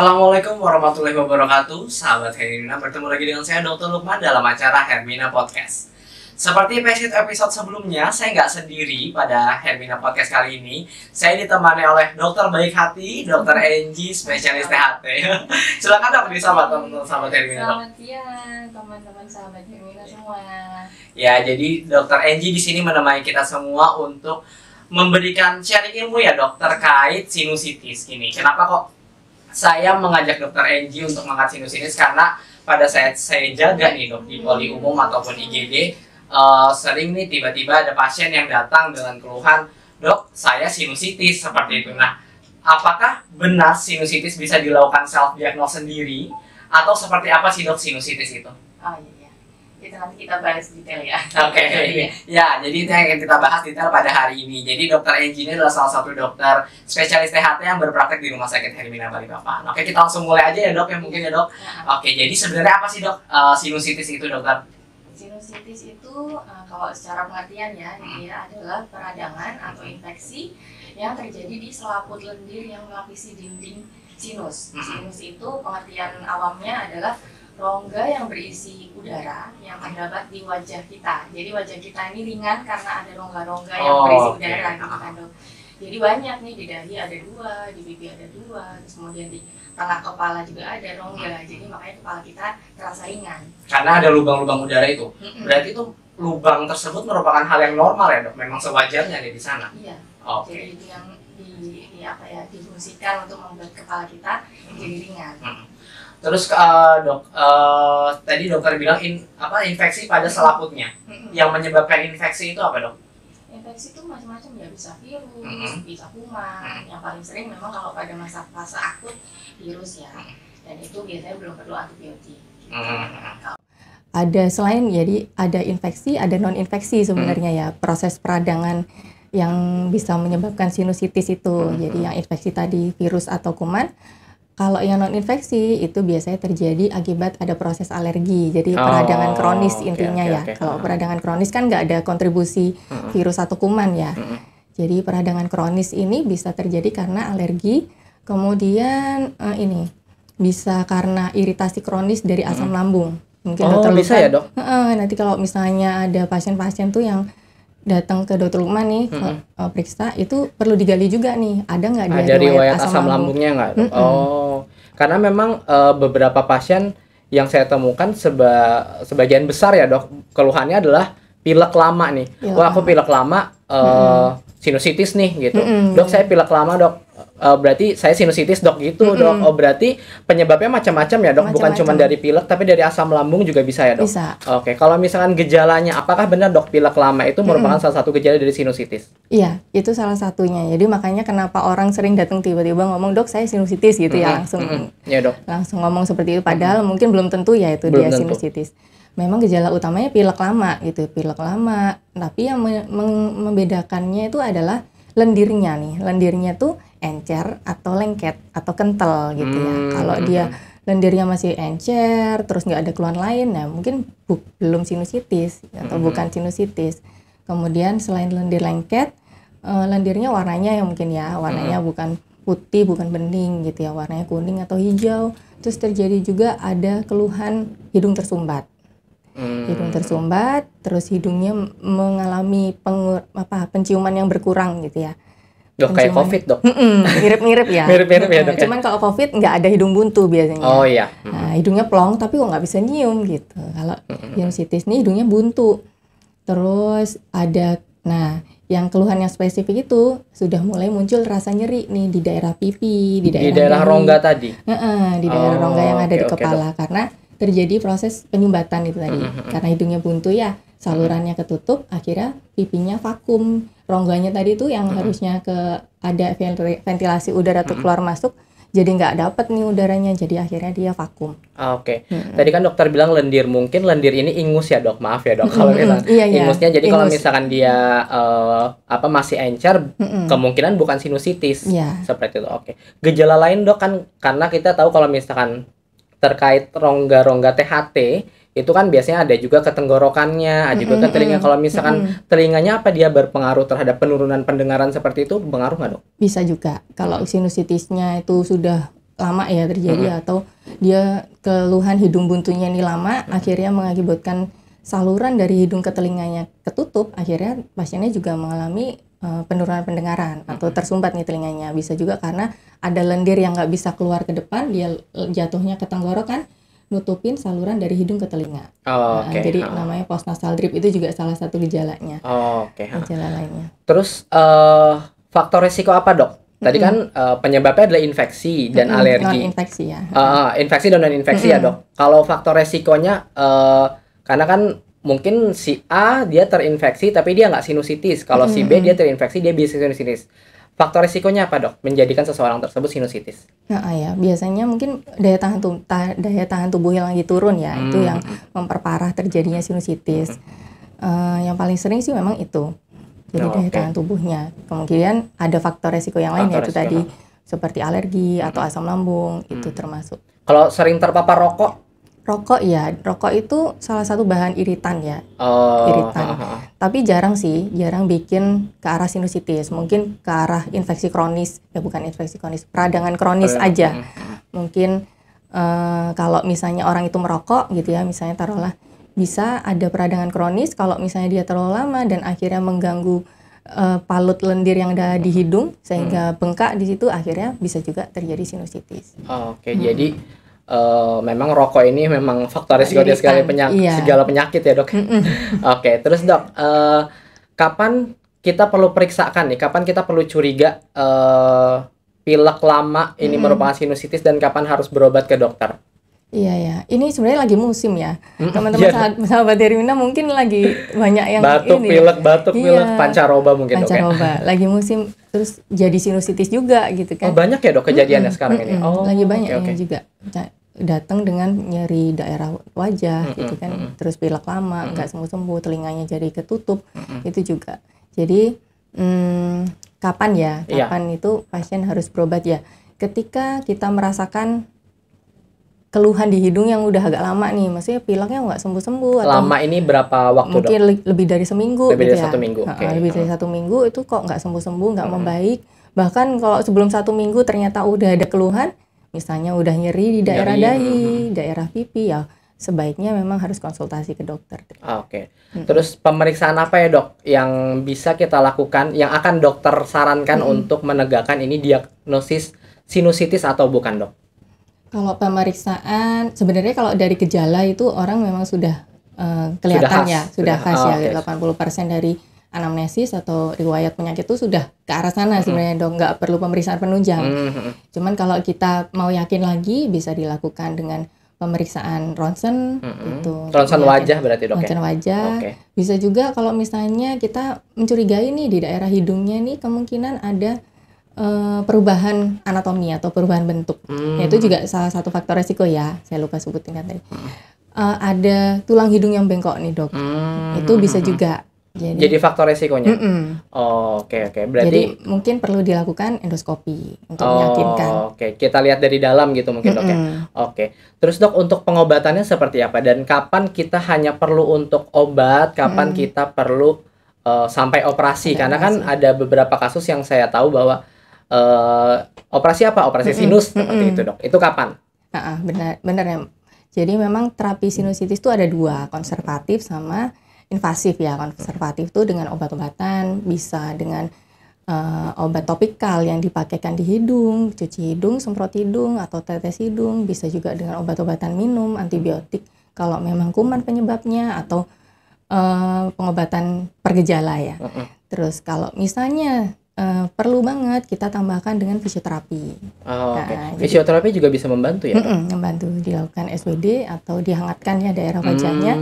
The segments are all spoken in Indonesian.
Assalamualaikum warahmatullahi wabarakatuh, sahabat Hermina. Bertemu lagi dengan saya Dr. Lukman dalam acara Hermina Podcast. Seperti episode sebelumnya, saya nggak sendiri pada Hermina Podcast kali ini. Saya ditemani oleh dokter baik hati, Dr. Enji, spesialis THT. Silakan dok, disapa teman-teman sahabat Hermina. Selamat siang teman-teman sahabat Hermina semua. Ya, jadi Dr. Enji di sini menemani kita semua untuk memberikan sharing ilmu ya dok terkait sinusitis ini. Kenapa kok saya mengajak Dr. Enji untuk mengangkat sinusitis? Karena pada saat saya jaga nih dok di poli umum ataupun IGD, sering nih tiba-tiba ada pasien yang datang dengan keluhan, dok saya sinusitis seperti itu. Nah, apakah benar sinusitis bisa dilakukan self diagnose sendiri atau seperti apa sih dok sinusitis itu? Oh iya, itu nanti kita bahas detail ya. Oke. Ya, jadi itu yang akan kita bahas detail pada hari ini. Jadi Dr. Enji ini adalah salah satu dokter spesialis THT yang berpraktek di Rumah Sakit Hermina Balikpapan. Oke, kita langsung mulai aja ya dok ya mungkin ya dok. Oke, jadi sebenarnya apa sih dok sinusitis itu dokter? Sinusitis itu kalau secara pengertian ya, dia adalah peradangan atau infeksi yang terjadi di selaput lendir yang melapisi dinding sinus. Sinus itu pengertian awamnya adalah rongga yang berisi udara yang terdapat di wajah kita. Jadi wajah kita ini ringan karena ada rongga-rongga yang berisi udara gitu kan dok. Jadi banyak nih, di dahi ada 2, di pipi ada 2, terus kemudian di tengah kepala juga ada rongga. Jadi makanya kepala kita terasa ringan. Karena ada lubang-lubang udara itu. Berarti itu lubang tersebut merupakan hal yang normal ya dok. Memang sewajarnya ada di sana. Iya. Oke. Jadi itu yang difungsikan untuk membuat kepala kita jadi ringan. Terus dok, tadi dokter bilang infeksi pada selaputnya. Yang menyebabkan infeksi itu apa dok? Infeksi itu macam-macam ya, bisa virus, bisa kuman. Yang paling sering memang kalau pada masa fase akut virus ya. Dan itu biasanya belum perlu antibiotik. Ada selain jadi ada infeksi, ada non infeksi sebenarnya ya, proses peradangan yang bisa menyebabkan sinusitis itu. Jadi yang infeksi tadi virus atau kuman. Kalau yang non infeksi itu biasanya terjadi akibat ada proses alergi. Jadi peradangan kronis intinya ya. Kalau peradangan kronis kan nggak ada kontribusi virus atau kuman ya. Jadi peradangan kronis ini bisa terjadi karena alergi. Kemudian ini bisa karena iritasi kronis dari asam lambung. Mungkin dokter bisa ya dok? Nanti kalau misalnya ada pasien-pasien tuh yang datang ke dokter Lukman nih periksa, itu perlu digali juga nih, ada nggak dia riwayat asam lambungnya nggak? Karena memang beberapa pasien yang saya temukan sebagian besar ya dok, keluhannya adalah pilek lama nih. Wah aku pilek lama, sinusitis nih gitu. Dok saya pilek lama dok. Berarti saya sinusitis dok gitu dok. Oh berarti penyebabnya macam-macam ya dok, bukan cuma dari pilek tapi dari asam lambung juga bisa ya dok? Bisa. Oke, kalau misalkan gejalanya, apakah benar dok pilek lama itu merupakan salah satu gejala dari sinusitis? Iya, itu salah satunya. Jadi makanya kenapa orang sering datang tiba-tiba ngomong dok saya sinusitis gitu ya, Ya dok. Langsung ngomong seperti itu, padahal mungkin belum tentu ya itu dia sinusitis. Memang gejala utamanya pilek lama gitu, pilek lama. Tapi yang membedakannya itu adalah lendirnya nih. Lendirnya tuh encer atau lengket atau kental gitu ya. Kalau dia lendirnya masih encer, terus nggak ada keluhan lain, nah mungkin belum sinusitis atau bukan sinusitis. Kemudian selain lendir lengket, lendirnya warnanya yang mungkin ya, warnanya bukan putih, bukan bening gitu ya, warnanya kuning atau hijau. Terus terjadi juga ada keluhan hidung tersumbat. Hidung tersumbat, terus hidungnya mengalami penciuman yang berkurang gitu ya. Dok kayak COVID dok? Mirip-mirip ya. Mirip-mirip ya dok. Cuman kalau COVID nggak ada hidung buntu biasanya. Oh iya. Nah, hidungnya plong tapi kok nggak bisa nyium gitu. Kalau sinusitis nih hidungnya buntu. Terus ada, nah yang keluhan yang spesifik itu sudah mulai muncul rasa nyeri nih di daerah pipi, di daerah rongga tadi. Di daerah rongga yang ada di kepala karena terjadi proses penyumbatan itu tadi. Karena hidungnya buntu ya, salurannya ketutup, akhirnya pipinya vakum. Rongganya tadi tuh yang harusnya ada ventilasi udara tuh keluar masuk, jadi nggak dapet nih udaranya, jadi akhirnya dia vakum. Oke. Tadi kan dokter bilang lendir, mungkin lendir ini ingus ya dok, maaf ya dok kalau kita ingusnya. Jadi kalau misalkan dia masih encer, kemungkinan bukan sinusitis seperti itu. Oke. Gejala lain dok kan, karena kita tahu kalau misalkan terkait rongga-rongga THT itu kan biasanya ada juga ke tenggorokannya, ada juga ke telinga. Kalau misalkan telinganya, apa dia berpengaruh terhadap penurunan pendengaran seperti itu, pengaruh nggak dok? Bisa juga. Kalau sinusitisnya itu sudah lama ya terjadi, atau dia keluhan hidung buntunya ini lama, akhirnya mengakibatkan saluran dari hidung ke telinganya ketutup, akhirnya pasiennya juga mengalami penurunan pendengaran atau tersumbat nih telinganya. Bisa juga karena ada lendir yang nggak bisa keluar ke depan, dia jatuhnya ke tenggorokan, nutupin saluran dari hidung ke telinga. Jadi namanya postnasal drip, itu juga salah satu gejalanya. Gejala lainnya. Terus faktor resiko apa, Dok? Tadi kan penyebabnya adalah infeksi dan alergi. Non-infeksi ya. Infeksi dan non-infeksi ya, Dok. Kalau faktor resikonya, karena kan mungkin si A dia terinfeksi tapi dia nggak sinusitis. Kalau si B dia terinfeksi, dia bisa sinusitis. Faktor resikonya apa, Dok, menjadikan seseorang tersebut sinusitis? Ya biasanya mungkin daya tahan tubuh yang lagi turun ya, itu yang memperparah terjadinya sinusitis. Yang paling sering sih memang itu. Jadi daya tahan tubuhnya. Kemudian ada faktor resiko yang lain, yaitu tadi seperti alergi atau asam lambung, itu termasuk. Kalau sering terpapar rokok? Rokok itu salah satu bahan iritan ya, iritan. Tapi jarang bikin ke arah sinusitis, mungkin ke arah infeksi kronis, bukan infeksi kronis, peradangan kronis aja. Mungkin kalau misalnya orang itu merokok gitu ya, misalnya taruhlah bisa ada peradangan kronis kalau misalnya dia terlalu lama dan akhirnya mengganggu palut lendir yang ada di hidung sehingga bengkak di situ, akhirnya bisa juga terjadi sinusitis. Jadi memang rokok ini memang faktor risiko dia segala penyakit ya, Dok. Terus Dok, kapan kita perlu periksakan nih? Kapan kita perlu curiga pilek lama ini merupakan sinusitis dan kapan harus berobat ke dokter? Iya, ini sebenarnya lagi musim ya. Teman-teman sahabat Hermina mungkin lagi banyak yang batuk, pilek, pancaroba mungkin. Pancaroba, lagi musim, terus jadi sinusitis juga gitu kan. Banyak ya, Dok, kejadiannya sekarang ini. Lagi banyak yang juga datang dengan nyeri daerah wajah gitu kan, terus pilek lama nggak sembuh-sembuh, telinganya jadi ketutup, itu juga. Jadi kapan itu pasien harus berobat ya? Ketika kita merasakan keluhan di hidung yang udah agak lama nih, maksudnya pileknya nggak sembuh-sembuh. Lama ini berapa waktu, mungkin Dok? lebih dari seminggu. Lebih dari 1 minggu. Lebih dari 1 minggu itu kok nggak sembuh-sembuh, nggak membaik. Bahkan kalau sebelum 1 minggu ternyata udah ada keluhan, misalnya udah nyeri di daerah dahi, daerah pipi, ya sebaiknya memang harus konsultasi ke dokter. Terus pemeriksaan apa ya, Dok, yang bisa kita lakukan, yang akan dokter sarankan untuk menegakkan ini diagnosis sinusitis atau bukan, Dok? Kalau pemeriksaan, sebenarnya kalau dari gejala itu orang memang sudah kelihatan sudah khas ya. 80% dari anamnesis atau riwayat penyakit itu sudah ke arah sana sebenarnya, Dok, nggak perlu pemeriksaan penunjang. Cuman kalau kita mau yakin lagi, bisa dilakukan dengan pemeriksaan ronsen. Ronsen wajah berarti, Dok, ronsen wajah. Bisa juga kalau misalnya kita mencurigai nih di daerah hidungnya nih kemungkinan ada perubahan anatomi atau perubahan bentuk. Itu juga salah satu faktor resiko ya, saya lupa sebutin kan tadi. Ada tulang hidung yang bengkok nih, Dok. Itu bisa juga jadi faktor resikonya. Berarti jadi mungkin perlu dilakukan endoskopi untuk meyakinkan. Kita lihat dari dalam gitu mungkin, Dok, ya. Terus, Dok, untuk pengobatannya seperti apa dan kapan kita hanya perlu untuk obat, kapan kita perlu sampai operasi? Karena kan ada beberapa kasus yang saya tahu bahwa operasi sinus seperti itu, Dok. Itu kapan? Benar ya. Jadi memang terapi sinusitis itu ada 2, konservatif sama invasif ya. Konservatif itu dengan obat-obatan, bisa dengan obat topikal yang dipakaikan di hidung, cuci hidung, semprot hidung atau tetes hidung, bisa juga dengan obat-obatan minum, antibiotik kalau memang kuman penyebabnya, atau pengobatan per gejala ya. Terus kalau misalnya perlu banget, kita tambahkan dengan fisioterapi. Fisioterapi juga bisa membantu ya, Dok? Membantu, dilakukan SWD atau dihangatkan ya daerah wajahnya.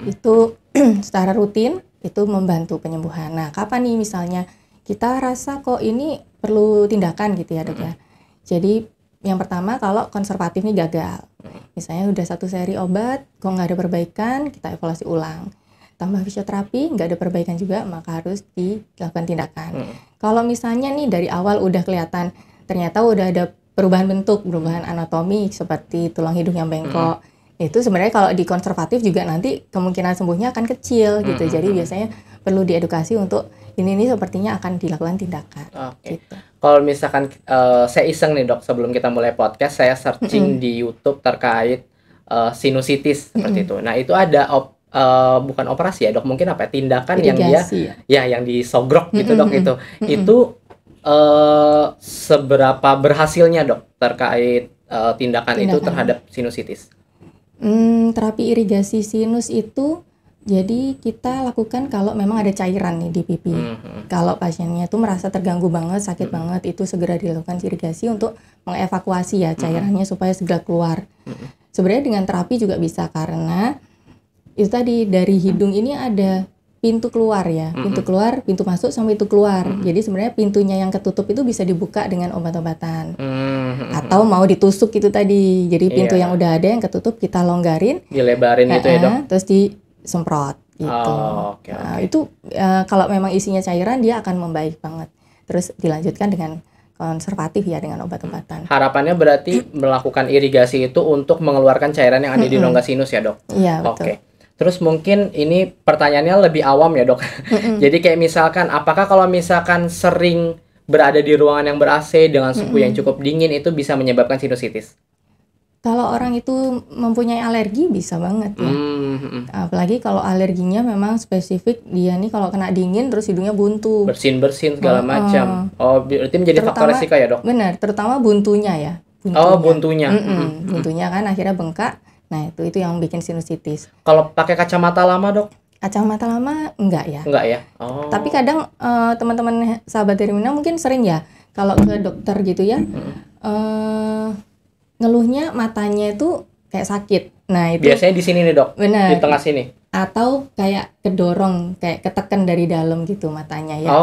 Itu secara rutin, itu membantu penyembuhan. Nah, kapan nih misalnya kita rasa kok ini perlu tindakan gitu ya, Dok ya. Jadi yang pertama, kalau konservatif nih gagal, misalnya udah 1 seri obat kok nggak ada perbaikan, kita evaluasi ulang. Tambah fisioterapi, nggak ada perbaikan juga, maka harus dilakukan tindakan. Kalau misalnya nih dari awal udah kelihatan ternyata udah ada perubahan bentuk, perubahan anatomi seperti tulang hidung yang bengkok, itu sebenarnya kalau di konservatif juga nanti kemungkinan sembuhnya akan kecil gitu. Jadi biasanya perlu diedukasi untuk ini sepertinya akan dilakukan tindakan. Oke. Gitu. Kalau misalkan saya iseng nih dok, sebelum kita mulai podcast saya searching di YouTube terkait sinusitis seperti itu. Nah itu ada bukan operasi ya dok, mungkin apa tindakan irigasi, yang dia yang disogrok gitu dok itu seberapa berhasilnya dok terkait tindakan itu terhadap sinusitis? Terapi irigasi sinus itu jadi kita lakukan kalau memang ada cairan nih di pipi. Kalau pasiennya tuh merasa terganggu banget, sakit banget, itu segera dilakukan irigasi untuk mengevakuasi ya cairannya supaya segera keluar. Sebenarnya dengan terapi juga bisa, karena itu tadi dari hidung ini ada pintu keluar ya, pintu keluar, pintu masuk sama pintu keluar. Jadi sebenarnya pintunya yang ketutup itu bisa dibuka dengan obat-obatan. Atau mau ditusuk itu tadi. Jadi pintu yang udah ada yang ketutup kita longgarin, dilebarin gitu ya dok. Terus disemprot gitu. Nah, itu kalau memang isinya cairan dia akan membaik banget. Terus dilanjutkan dengan konservatif ya dengan obat-obatan. Harapannya berarti melakukan irigasi itu untuk mengeluarkan cairan yang ada di rongga sinus ya dok? Iya betul. Oke. Terus mungkin ini pertanyaannya lebih awam ya dok. Jadi kayak misalkan apakah kalau misalkan sering berada di ruangan yang ber-AC dengan suhu yang cukup dingin itu bisa menyebabkan sinusitis? Kalau orang itu mempunyai alergi bisa banget ya. Apalagi kalau alerginya memang spesifik, dia nih kalau kena dingin terus hidungnya buntu. Bersin-bersin segala macam. Oh berarti menjadi faktor resiko ya dok? Benar, terutama buntunya ya. Buntunya. Buntunya kan akhirnya bengkak. Nah itu yang bikin sinusitis. Kalau pakai kacamata lama dok? Kacamata lama enggak ya. Enggak ya. Tapi kadang teman-teman sahabat Hermina mungkin sering ya kalau ke dokter gitu ya, ngeluhnya matanya itu kayak sakit. Nah itu biasanya di sini nih dok. Benar. Di tengah sini. Atau kayak kedorong, kayak ketekan dari dalam gitu matanya ya.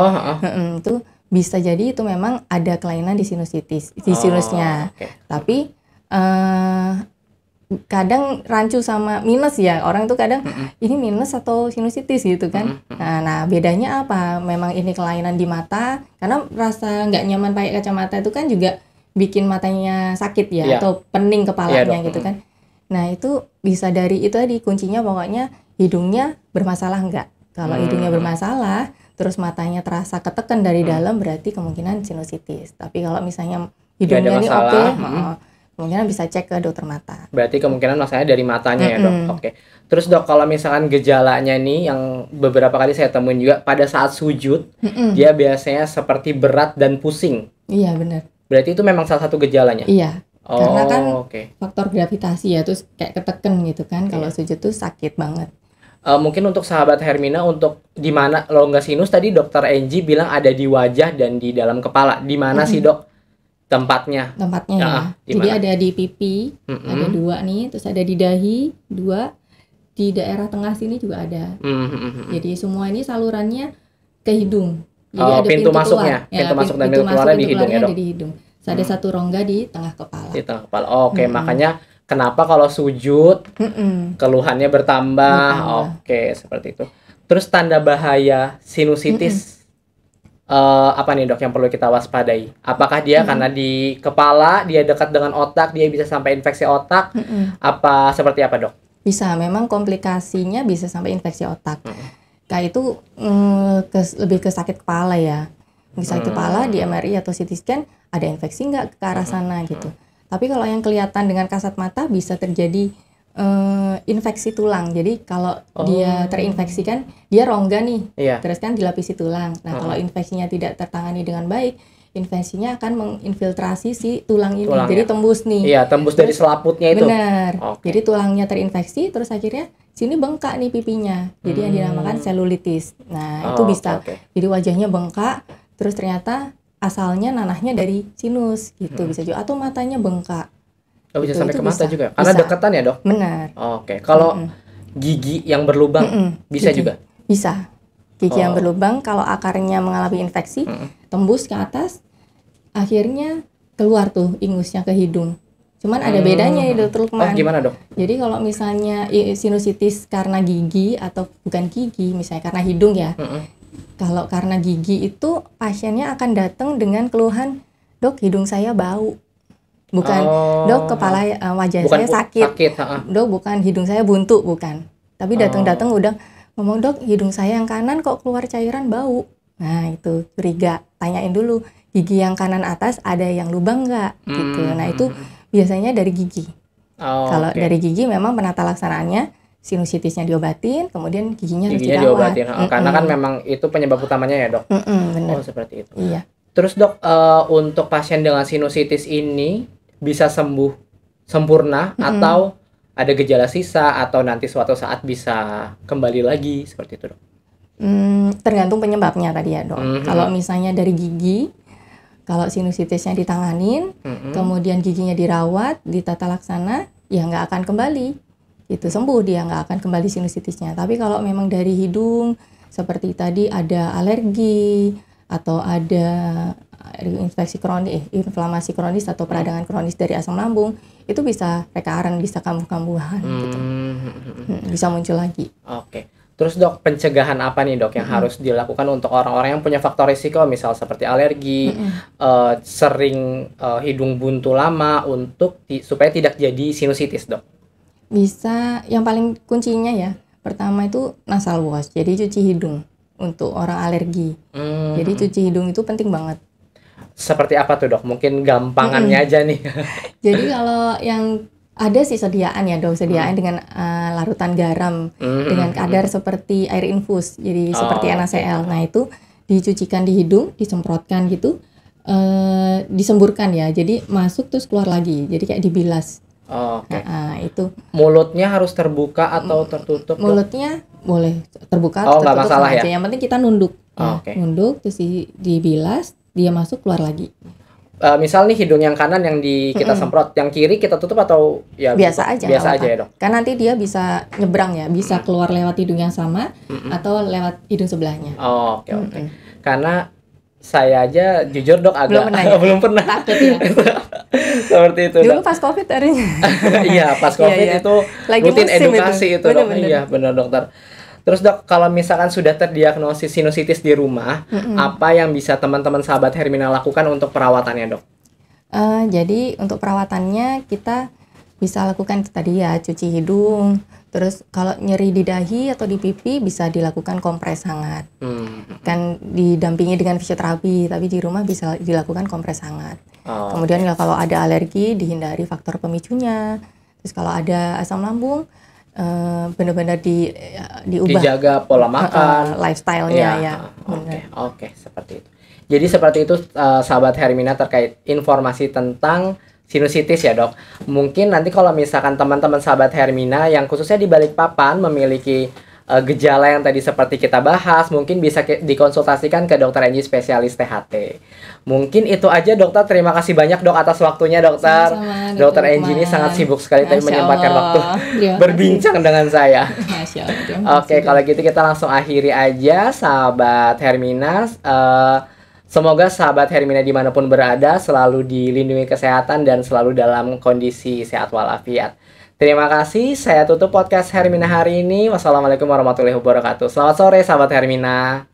Itu bisa jadi itu memang ada kelainan di sinusitis, di sinusnya. Tapi kadang rancu sama minus ya, orang tuh kadang ini minus atau sinusitis gitu kan. Nah bedanya apa? Memang ini kelainan di mata, karena rasa nggak nyaman pakai kacamata itu kan juga bikin matanya sakit ya, atau pening kepalanya gitu kan. Nah itu bisa dari itu tadi, kuncinya pokoknya hidungnya bermasalah nggak. Kalau hidungnya bermasalah terus matanya terasa ketekan dari dalam, berarti kemungkinan sinusitis. Tapi kalau misalnya hidungnya ini oke, kemungkinan bisa cek ke dokter mata. Berarti kemungkinan masalahnya dari matanya ya dok. Oke. Terus dok, kalau misalkan gejalanya nih yang beberapa kali saya temuin juga pada saat sujud, dia biasanya seperti berat dan pusing. Iya benar. Berarti itu memang salah satu gejalanya? Iya. Karena kan faktor gravitasi ya, terus kayak ketekan gitu kan. Kalau sujud tuh sakit banget. Mungkin untuk sahabat Hermina, untuk di mana rongga sinus tadi dokter Angie bilang ada di wajah dan di dalam kepala. Di mana sih dok? Tempatnya ya. Jadi ada di pipi, ada 2 nih, terus ada di dahi 2, di daerah tengah sini juga ada. Jadi semua ini salurannya ke hidung. Jadi ada pintu masuknya, keluar. Pintu masuk dan pintu keluarnya di hidung ya dok. Di hidung. Terus ada satu rongga di tengah kepala. Di tengah kepala. Makanya kenapa kalau sujud keluhannya bertambah. Oke, seperti itu. Terus tanda bahaya sinusitis. Apa nih dok yang perlu kita waspadai? Apakah dia karena di kepala, dia dekat dengan otak, dia bisa sampai infeksi otak? Apa seperti apa dok? Bisa, memang komplikasinya bisa sampai infeksi otak. Kayak itu lebih ke sakit kepala ya. Sakit kepala di MRI atau CT scan ada infeksi nggak ke arah sana gitu. Tapi kalau yang kelihatan dengan kasat mata bisa terjadi infeksi tulang. Jadi kalau dia terinfeksi kan, dia rongga nih, terus kan dilapisi tulang. Nah kalau infeksinya tidak tertangani dengan baik, infeksinya akan menginfiltrasi si tulang ini, jadi tembus nih. Iya, tembus terus, dari selaputnya itu. Benar. Jadi tulangnya terinfeksi, terus akhirnya sini bengkak nih pipinya. Jadi yang dinamakan selulitis. Nah itu bisa. Jadi wajahnya bengkak, terus ternyata asalnya nanahnya dari sinus gitu, bisa juga. Atau matanya bengkak. Bisa sampai ke mata juga, karena deketan ya dok? Benar. Kalau gigi yang berlubang bisa juga? Bisa. Gigi yang berlubang kalau akarnya mengalami infeksi, tembus ke atas, akhirnya keluar tuh ingusnya ke hidung. Cuman ada bedanya ya dokter Lukman. Gimana dok? Jadi kalau misalnya sinusitis karena gigi atau bukan gigi, misalnya karena hidung ya. Kalau karena gigi itu pasiennya akan datang dengan keluhan, dok hidung saya bau. Bukan, dok kepala wajah bukan saya sakit. Dok bukan hidung saya buntu, bukan. Tapi datang-datang udah ngomong, "Dok, hidung saya yang kanan kok keluar cairan bau." Nah itu curiga, tanyain dulu gigi yang kanan atas ada yang lubang nggak gitu. Nah itu biasanya dari gigi. Kalau dari gigi memang penata laksanaannya sinusitisnya diobatin, kemudian giginya harus dirawat. Diobatin, karena kan memang itu penyebab utamanya ya dok. Bener. Oh seperti itu. Iya. Terus dok, untuk pasien dengan sinusitis ini bisa sembuh sempurna atau ada gejala sisa atau nanti suatu saat bisa kembali lagi seperti itu dok? Tergantung penyebabnya tadi ya dok. Kalau misalnya dari gigi, kalau sinusitisnya ditanganin, kemudian giginya dirawat, ditata laksana, ya nggak akan kembali. Itu sembuh, dia nggak akan kembali sinusitisnya. Tapi kalau memang dari hidung, seperti tadi ada alergi atau ada infeksi kronis, inflamasi kronis atau peradangan kronis dari asam lambung, itu bisa rekaran, bisa kambuh-kambuhan gitu. Bisa muncul lagi. Oke. Terus dok, pencegahan apa nih dok yang harus dilakukan untuk orang-orang yang punya faktor risiko, misal seperti alergi, sering hidung buntu lama, untuk supaya tidak jadi sinusitis dok? Bisa, yang paling kuncinya ya, pertama itu nasal wash, jadi cuci hidung untuk orang alergi. Jadi cuci hidung itu penting banget. Seperti apa tuh dok? Mungkin gampangannya aja nih. Jadi kalau yang ada sih sediaan ya dok, sediaan dengan larutan garam dengan kadar seperti air infus, jadi seperti NaCl. Nah itu dicucikan di hidung, disemprotkan gitu, disemburkan ya, jadi masuk terus keluar lagi, jadi kayak dibilas. Itu. Mulutnya harus terbuka atau tertutup? Mulutnya boleh terbuka atau tertutup sama aja. Yang penting kita nunduk. Nunduk terus dibilas, dia masuk keluar lagi. Misal nih hidung yang kanan yang kita semprot, yang kiri kita tutup atau ya biasa aja ya dok? Kan nanti dia bisa nyebrang ya, bisa keluar lewat hidung yang sama atau lewat hidung sebelahnya. Oke. Karena saya aja jujur dok agak belum pernah. Takut ya. Seperti itu. Dulu pas COVID arinya. Iya, pas COVID itu lagi rutin edukasi itu dok. Iya, benar dokter. Terus dok, kalau misalkan sudah terdiagnosis sinusitis di rumah, apa yang bisa teman-teman sahabat Hermina lakukan untuk perawatannya dok? Jadi untuk perawatannya kita bisa lakukan tadi ya, cuci hidung. Terus kalau nyeri di dahi atau di pipi bisa dilakukan kompres hangat. Kan didampingi dengan fisioterapi, tapi di rumah bisa dilakukan kompres hangat. Kemudian kalau ada alergi dihindari faktor pemicunya. Terus kalau ada asam lambung benar-benar diubah. Dijaga pola makan, lifestyle-nya ya. Oke, seperti itu. Jadi seperti itu sahabat Hermina terkait informasi tentang sinusitis ya dok. Mungkin nanti kalau misalkan teman-teman sahabat Hermina yang khususnya di Balikpapan memiliki gejala yang tadi seperti kita bahas, mungkin bisa dikonsultasikan ke dokter Angie spesialis THT. Mungkin itu aja dokter. Terima kasih banyak dok atas waktunya dokter. Sama-sama, dokter Angie ini sangat sibuk sekali tadi menyempatkan waktu berbincang dengan saya. Oke, kalau gitu kita langsung akhiri aja sahabat Hermina. Semoga sahabat Hermina dimanapun berada selalu dilindungi kesehatan dan selalu dalam kondisi sehat walafiat. Terima kasih, saya tutup podcast Hermina hari ini. Wassalamualaikum warahmatullahi wabarakatuh. Selamat sore sahabat Hermina.